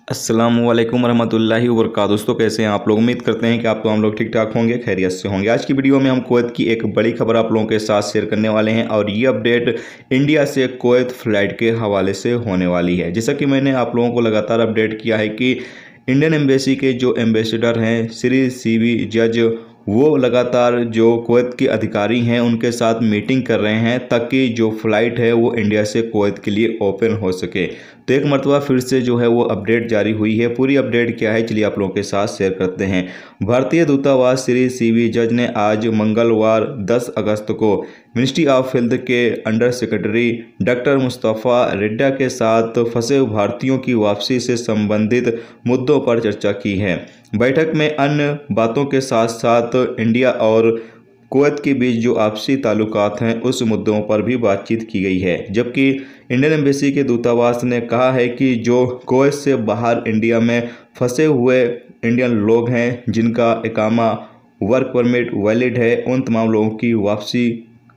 अस्सलामुअलैकुम रहमतुल्लाहि व बरकातहू। दोस्तों कैसे हैं आप लोग। उम्मीद करते हैं कि आप लोग ठीक ठाक होंगे, खैरियत से होंगे। आज की वीडियो में हम कुवैत की एक बड़ी खबर आप लोगों के साथ शेयर करने वाले हैं और ये अपडेट इंडिया से कुवैत फ्लाइट के हवाले से होने वाली है। जैसा कि मैंने आप लोगों को लगातार अपडेट किया है कि इंडियन एम्बेसी के जो एम्बेसडर हैं श्री सीवी जज, वो लगातार जो कुवैत के अधिकारी हैं उनके साथ मीटिंग कर रहे हैं ताकि जो फ़्लाइट है वो इंडिया से कुवैत के लिए ओपन हो सके। तो एक मरतबा फिर से जो है वो अपडेट जारी हुई है। पूरी अपडेट क्या है चलिए आप लोगों के साथ शेयर करते हैं। भारतीय दूतावास श्री सीवी जज ने आज मंगलवार 10 अगस्त को मिनिस्ट्री ऑफ हेल्थ के अंडर सेक्रेटरी डॉक्टर मुस्तफ़ा रेड्डा के साथ फंसे भारतीयों की वापसी से संबंधित मुद्दों पर चर्चा की है। बैठक में अन्य बातों के साथ साथ इंडिया और कुवैत के बीच जो आपसी ताल्लुकात हैं उस मुद्दों पर भी बातचीत की गई है। जबकि इंडियन एम्बेसी के दूतावास ने कहा है कि जो कुवैत से बाहर इंडिया में फंसे हुए इंडियन लोग हैं जिनका इकामा वर्क परमिट वैलिड है, उन तमाम लोगों की वापसी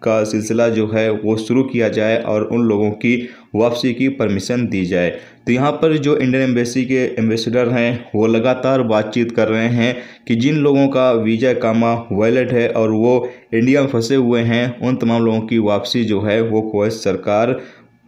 का सिलसिला जो है वो शुरू किया जाए और उन लोगों की वापसी की परमिशन दी जाए। तो यहाँ पर जो इंडियन एम्बेसी के एम्बेसडर हैं वो लगातार बातचीत कर रहे हैं कि जिन लोगों का वीज़ा इकामा वैलिड है और वो इंडिया में फंसे हुए हैं उन तमाम लोगों की वापसी जो है वो कुवैत सरकार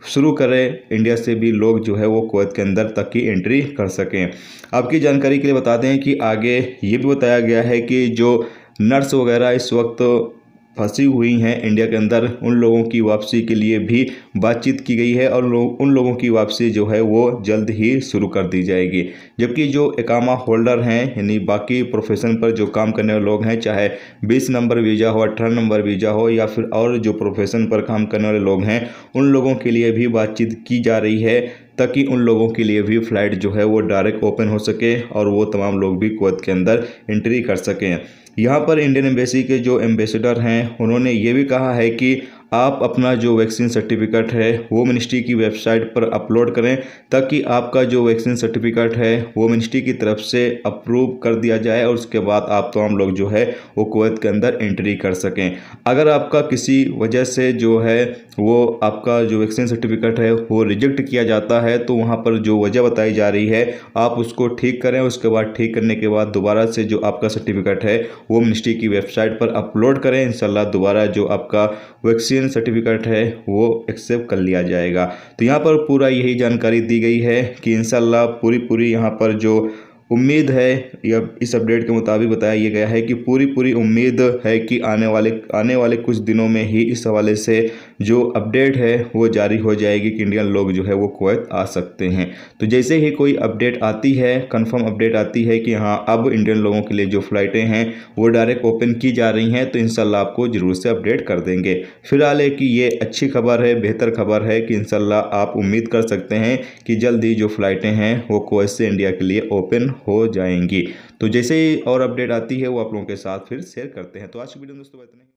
शुरू करे। इंडिया से भी लोग जो है वो कुवैत के अंदर तक की एंट्री कर सकें। आपकी जानकारी के लिए बता दें कि आगे ये भी बताया गया है कि जो नर्स वगैरह इस वक्त फंसी हुई हैं इंडिया के अंदर, उन लोगों की वापसी के लिए भी बातचीत की गई है और उन लोगों की वापसी जो है वो जल्द ही शुरू कर दी जाएगी। जबकि जो इकामा होल्डर हैं यानी बाकी प्रोफेशन पर जो काम करने वाले लोग हैं, चाहे 20 नंबर वीज़ा हो, 18 नंबर वीज़ा हो या फिर और जो प्रोफेशन पर काम करने वाले लोग हैं, उन लोगों के लिए भी बातचीत की जा रही है ताकि उन लोगों के लिए भी फ़्लाइट जो है वो डायरेक्ट ओपन हो सके और वो तमाम लोग भी कुवैत के अंदर एंट्री कर सकें। यहाँ पर इंडियन एम्बेसी के जो एम्बेसडर हैं उन्होंने ये भी कहा है कि आप अपना जो वैक्सीन सर्टिफिकेट है वो मिनिस्ट्री की वेबसाइट पर अपलोड करें ताकि आपका जो वैक्सीन सर्टिफिकेट है वो मिनिस्ट्री की तरफ से अप्रूव कर दिया जाए और उसके बाद आप हम लोग जो है वो कुवैत के अंदर एंट्री कर सकें। अगर आपका किसी वजह से जो है वो आपका जो वैक्सीन सर्टिफिकेट है वो रिजेक्ट किया जाता है तो वहाँ पर जो वजह बताई जा रही है आप उसको ठीक करें। उसके बाद ठीक करने के बाद दोबारा से जो आपका सर्टिफिकेट है वो मिनिस्ट्री की वेबसाइट पर अपलोड करें। इंशाल्लाह दोबारा जो आपका वैक्सीन सर्टिफिकेट है वो एक्सेप्ट कर लिया जाएगा। तो यहाँ पर पूरा यही जानकारी दी गई है कि इंशाल्लाह पूरी यहाँ पर जो उम्मीद है या इस अपडेट के मुताबिक बताया ये गया है कि पूरी उम्मीद है कि आने वाले कुछ दिनों में ही इस हवाले से जो अपडेट है वो जारी हो जाएगी कि इंडियन लोग जो है वो कुवैत आ सकते हैं। तो जैसे ही कोई अपडेट आती है, कंफर्म अपडेट आती है कि हाँ अब इंडियन लोगों के लिए जो फ़्लाइटें हैं वो डायरेक्ट ओपन की जा रही हैं, तो इंशाल्लाह आपको ज़रूर से अपडेट कर देंगे। फिलहाल है कि ये अच्छी खबर है, बेहतर खबर है कि इंशाल्लाह आप उम्मीद कर सकते हैं कि जल्द ही जो फ़्लाइटें हैं वो कुवैत से इंडिया के लिए ओपन हो जाएंगी। तो जैसे ही और अपडेट आती है वो आप लोगों के साथ फिर शेयर करते हैं। तो आज की वीडियो में दोस्तों इतना ही।